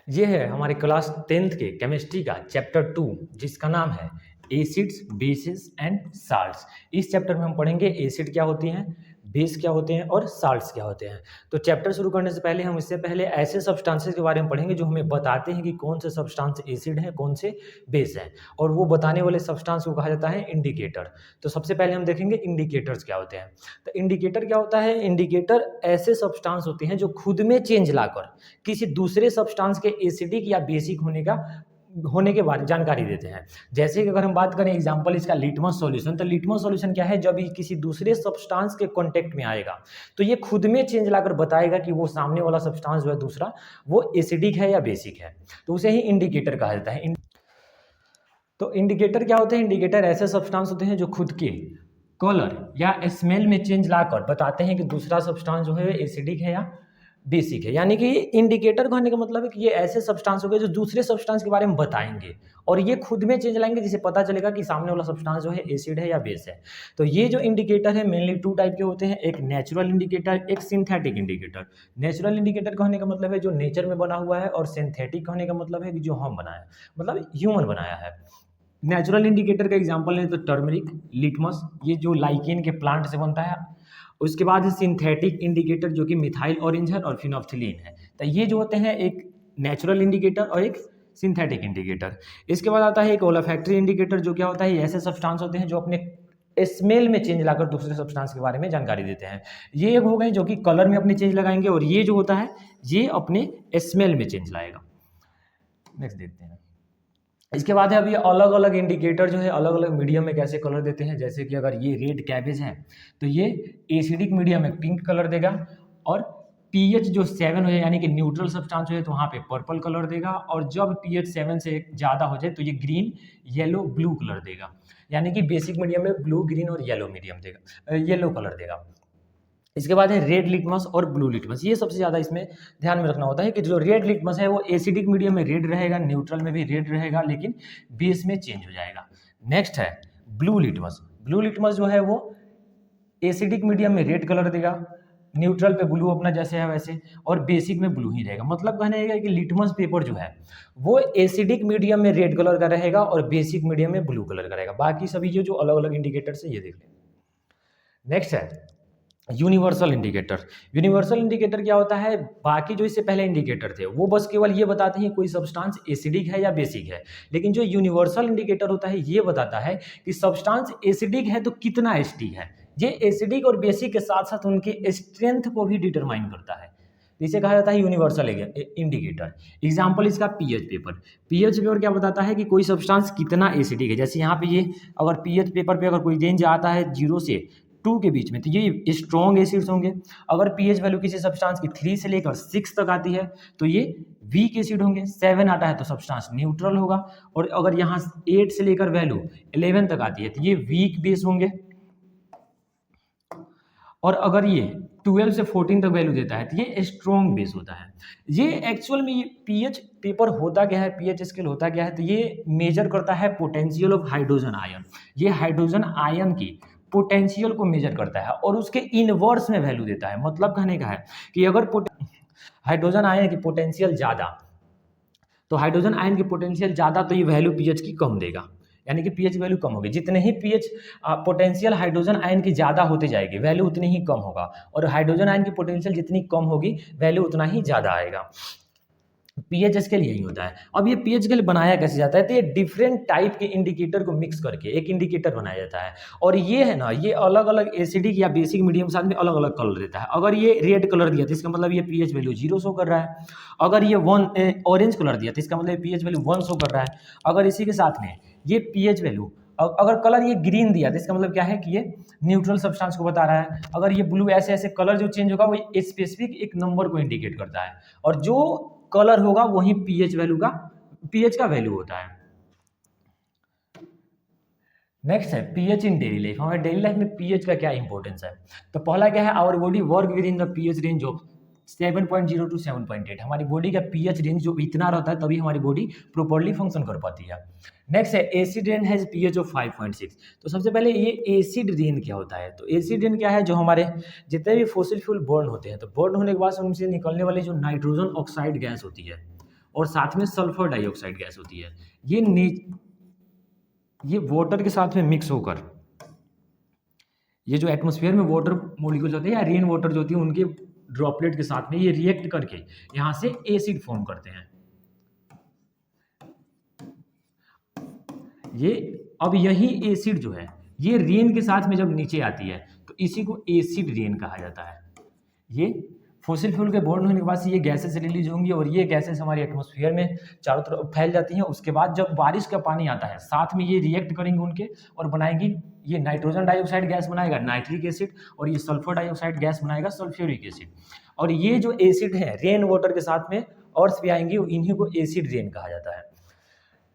ये है हमारे क्लास 10th के केमिस्ट्री का चैप्टर 2 जिसका नाम है एसिड्स बेसिस एंड साल्ट्स। इस चैप्टर में हम पढ़ेंगे एसिड क्या होती हैं, बेस क्या होते हैं और साल्ट्स क्या होते हैं। तो चैप्टर शुरू करने से पहले हम इससे पहले ऐसे सब्सटेंसेस के बारे में पढ़ेंगे जो हमें बताते हैं कि कौन से सब्सटेंस एसिड हैं, कौन से बेस हैं, और वो बताने वाले सब्सटेंस को कहा जाता है इंडिकेटर। तो सबसे पहले हम देखेंगे इंडिकेटर्स क्या होते हैं। तो इंडिकेटर क्या होता है? इंडिकेटर ऐसे सब्सटेंस होते हैं जो खुद में चेंज लाकर किसी दूसरे सब्सटेंस के एसिडिक या बेसिक होने के बारे में जानकारी देते हैं। जैसे कि अगर हम बात करें एग्जांपल इसका लिटमस सॉल्यूशन, तो लिटमस सॉल्यूशन क्या है? जब ये किसी दूसरे सब्सटेंस के कांटेक्ट में आएगा तो ये खुद में चेंज लाकर बताएगा कि वो सामने वाला सब्सटेंस जो है दूसरा वो एसिडिक है या बेसिक है, तो उसे ही इंडिकेटर कहा जाता है। तो इंडिकेटर क्या होते हैं? इंडिकेटर ऐसे सब्सटेंस होते हैं जो खुद के कलर या स्मेल में चेंज लाकर बताते हैं कि दूसरा सब्सटेंस जो है एसिडिक है या बेसिक है। यानी कि इंडिकेटर कहने का मतलब है कि ये ऐसे सब्सटेंस हो गए जो दूसरे सब्सटेंस के बारे में बताएंगे और ये खुद में चेंज लाएंगे जिससे पता चलेगा कि सामने वाला सब्सटेंस जो है एसिड है या बेस है। तो ये जो इंडिकेटर है मेनली 2 टाइप के होते हैं, एक नेचुरल इंडिकेटर, एक सिंथेटिक इंडिकेटर। नेचुरल इंडिकेटर कहने का मतलब है जो नेचर में बना हुआ है, और सिंथेटिक कहने का मतलब है कि जो हम बनाए, मतलब ह्यूमन बनाया है। नेचुरल इंडिकेटर का एग्जांपल है तो टर्मरिक, लिटमस, ये जो लाइकेन के प्लांट से बनता है। उसके बाद सिंथेटिक इंडिकेटर जो कि मिथाइल ऑरेंज है और फिनोल्फ्थलीन है। तो ये जो होते हैं एक नेचुरल इंडिकेटर और एक सिंथेटिक इंडिकेटर। इसके बाद आता है एक ओलाफैक्टरी इंडिकेटर, जो क्या होता है? ऐसे सब्सटेंस होते हैं जो अपने स्मेल में चेंज लाकर दूसरे सब्सटेंस के बारे में जानकारी देते हैं। ये एक हो गए जो कि कलर में अपने चेंज लगाएंगे, और ये जो होता है ये अपने स्मेल में चेंज लाएगा। नेक्स्ट देखते हैं। इसके बाद है अभी अलग अलग इंडिकेटर जो है अलग अलग मीडियम में कैसे कलर देते हैं। जैसे कि अगर ये रेड कैबेज है तो ये एसिडिक मीडियम में पिंक कलर देगा, और पीएच जो 7 हो जाए यानी कि न्यूट्रल सब्सटेंस हो जाए तो वहाँ पे पर्पल कलर देगा, और जब पीएच 7 से ज़्यादा हो जाए तो ये ग्रीन, येलो, ब्लू कलर देगा। यानी कि बेसिक मीडियम में ब्लू, ग्रीन और येलो मीडियम देगा, येलो कलर देगा। इसके बाद है रेड लिटमस और ब्लू लिटमस। ये सबसे ज़्यादा इसमें ध्यान में रखना होता है कि जो रेड लिटमस है वो एसिडिक मीडियम में रेड रहेगा, न्यूट्रल में भी रेड रहेगा, लेकिन बेस में चेंज हो जाएगा। नेक्स्ट है ब्लू लिटमस। ब्लू लिटमस जो है वो एसिडिक मीडियम में रेड कलर देगा, न्यूट्रल पे ब्लू अपना जैसे है वैसे, और बेसिक में ब्लू ही रहेगा। मतलब कहने का कि लिटमस पेपर जो है वो एसिडिक मीडियम में रेड कलर का रहेगा और बेसिक मीडियम में ब्लू कलर का रहेगा। बाकी सभी जो अलग अलग इंडिकेटर्स है ये देख लें। नेक्स्ट है यूनिवर्सल इंडिकेटर। यूनिवर्सल इंडिकेटर क्या होता है? बाकी जो इससे पहले इंडिकेटर थे वो बस केवल ये बताते हैं कोई सब्सटेंस एसिडिक है या बेसिक है, लेकिन जो यूनिवर्सल इंडिकेटर होता है ये बताता है कि सब्सटेंस एसिडिक है तो कितना एसिडिक है। ये एसिडिक और बेसिक के साथ साथ उनके स्ट्रेंथ को भी डिटरमाइन करता है। इसे कहा जाता है यूनिवर्सल इंडिकेटर। एग्जाम्पल इसका पीएच पेपर। पीएच पेपर क्या बताता है कि कोई सब्सटेंस कितना एसिडिक है। जैसे यहाँ पे ये अगर पीएच पेपर पे अगर कोई रेंज आता है 0 से 2 के बीच में तो ये स्ट्रॉन्ग एसिड्स होंगे। अगर पीएच वैल्यू किसी सब्सटेंस की 3 से लेकर 6 तक आती है तो ये वीक एसिड होंगे। 7 आता है तो सब्सटेंस न्यूट्रल होगा, और अगर यहाँ 8 से लेकर वैल्यू 11 तक आती है तो ये वीक बेस होंगे, और अगर ये 12 से 14 तक वैल्यू देता है तो ये स्ट्रॉन्ग बेस होता है। ये एक्चुअल में ये पीएच पेपर होता क्या है, पीएच स्केल होता क्या है? तो ये मेजर करता है पोटेंशियल ऑफ हाइड्रोजन आयन। ये हाइड्रोजन आयन की पोटेंशियल को मेजर करता है और उसके इनवर्स में वैल्यू देता है। मतलब कहने का है कि अगर हाइड्रोजन आयन की पोटेंशियल ज़्यादा, तो हाइड्रोजन आयन की पोटेंशियल ज़्यादा तो ये वैल्यू पीएच की कम देगा, यानी कि पीएच वैल्यू कम होगी। जितने ही पीएच पोटेंशियल हाइड्रोजन आयन की ज़्यादा होते जाएगी वैल्यू उतनी ही कम होगा, और हाइड्रोजन आयन की पोटेंशियल जितनी कम होगी वैल्यू उतना ही ज़्यादा आएगा। पीएच स्केल यही होता है। अब ये पीएच स्केल बनाया कैसे जाता है? तो ये डिफरेंट टाइप के इंडिकेटर को मिक्स करके एक इंडिकेटर बनाया जाता है, और ये है ना ये अलग अलग एसिडिक या बेसिक मीडियम साथ में अलग अलग कलर देता है। अगर ये रेड कलर दिया तो इसका मतलब ये पीएच वैल्यू 0 शो कर रहा है। अगर ये ऑरेंज कलर दिया तो इसका मतलब पीएच वैल्यू 1 शो कर रहा है। अगर इसी के साथ में ये पीएच वैल्यू, अगर कलर ये ग्रीन दिया तो इसका मतलब क्या है कि ये न्यूट्रल सब्सटेंस को बता रहा है। अगर ये ब्लू, ऐसे ऐसे कलर जो चेंज होगा वो स्पेसिफिक एक नंबर को इंडिकेट करता है, और जो कलर होगा वही पीएच वैल्यू का, पीएच का वैल्यू होता है। नेक्स्ट है पीएच इन डेली लाइफ। हमारे डेली लाइफ में पीएच का क्या इंपॉर्टेंस है? तो पहला क्या है, our body work within the pH range of 7.0 to 7.8। हमारी बॉडी का पीएच रेंज जो इतना रहता है तभी हमारी बॉडी प्रॉपर्ली फंक्शन कर पाती है। नेक्स्ट है acid rain has pH of 5.6। तो सबसे पहले ये एसिड रेन क्या होता है? तो एसिड रेन क्या है, जो हमारे जितने भी फॉसिल फ्यूल बर्न होते हैं तो बर्न होने के बाद उनसे निकलने वाली जो नाइट्रोजन ऑक्साइड गैस होती है और साथ में सल्फर डाइऑक्साइड गैस होती है। ये वाटर के साथ में मिक्स होकर, ये जो एटमॉस्फेयर में वाटर मॉलिक्यूल्स होते हैं या रेन वाटर जो होती है उनके ड्रॉपलेट के साथ में ये रिएक्ट करके यहाँ से एसिड फॉर्म करते हैं। अब यही एसिड जो है ये रेन के साथ में जब नीचे आती है तो इसी को एसिड रेन कहा जाता है। ये फॉसिल फ्यूल के बर्न होने के बाद से ये गैसेस रिलीज होंगी और ये गैसेस हमारे एटमॉस्फेयर में चारों तरफ फैल जाती हैं। उसके बाद जब बारिश का पानी आता है साथ में ये रिएक्ट करेंगे उनके और बनाएंगी, ये नाइट्रोजन डाइऑक्साइड गैस बनाएगा नाइट्रिक एसिड और ये सल्फर डाइऑक्साइड गैस बनाएगा सल्फ्यूरिक एसिड। और ये जो एसिड है रेन वाटर के साथ में अर्थ पे आएंगी, इन्हीं को एसिड रेन कहा जाता है।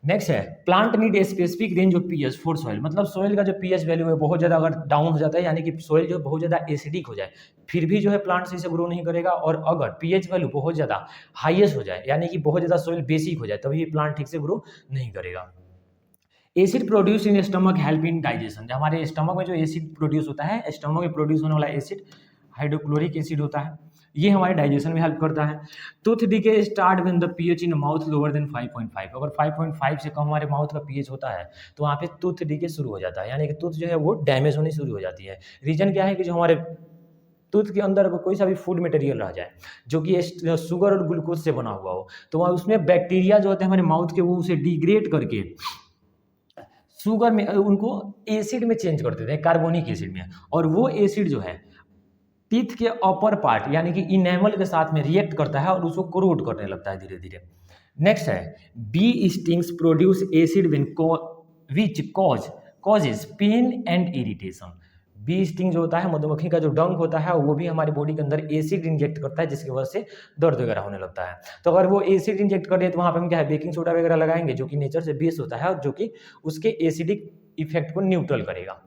नेक्स्ट है plant need a specific range of pH for soil, मतलब सॉइल का जो पीएच वैल्यू है बहुत ज़्यादा अगर डाउन हो जाता है यानी कि सॉइल जो बहुत ज़्यादा एसिडिक हो जाए फिर भी जो है प्लांट सही से ग्रो नहीं करेगा, और अगर पीएच वैल्यू बहुत ज़्यादा हाईएस्ट हो जाए यानी कि बहुत ज़्यादा सॉइल बेसिक हो जाए तभी प्लांट ठीक से ग्रो नहीं करेगा। Acid produce in stomach help in digestion, हमारे स्टमक में जो एसिड प्रोड्यूस होता है, स्टमक में प्रोड्यूस होने वाला एसिड हाइड्रोक्लोरिक एसिड होता है, ये हमारे डाइजेशन में हेल्प करता है। Tooth decay start when the pH in mouth lower than 5.5, अगर 5.5 से कम हमारे माउथ का पीएच होता है तो वहाँ पे टूथ डीके शुरू हो जाता है, यानी कि टूथ जो है वो डैमेज होनी शुरू हो जाती है। रीजन क्या है कि जो हमारे टूथ के अंदर कोई सा भी फूड मटेरियल रह जाए जो कि शुगर और ग्लूकोज से बना हुआ हो तो वहाँ उसमें बैक्टीरिया जो होते हैं हमारे माउथ के वो उसे डिग्रेड करके शुगर में उनको एसिड में चेंज कर देते हैं, कार्बोनिक एसिड में, और वो एसिड जो है टीथ के अपर पार्ट यानी कि इनेमल के साथ में रिएक्ट करता है और उसको कोरोड करने लगता है धीरे धीरे। नेक्स्ट है bee stings produce acid when which causes pain and irritation. Bee sting जो होता है मधुमक्खी का जो डंक होता है वो भी हमारी बॉडी के अंदर एसिड इंजेक्ट करता है जिसकी वजह से दर्द वगैरह होने लगता है। तो अगर वो एसिड इंजेक्ट कर दे तो वहाँ पे हम क्या है बेकिंग सोडा वगैरह लगाएंगे जो कि नेचर से बेस होता है और जो कि उसके एसिडिक इफेक्ट को न्यूट्रल करेगा।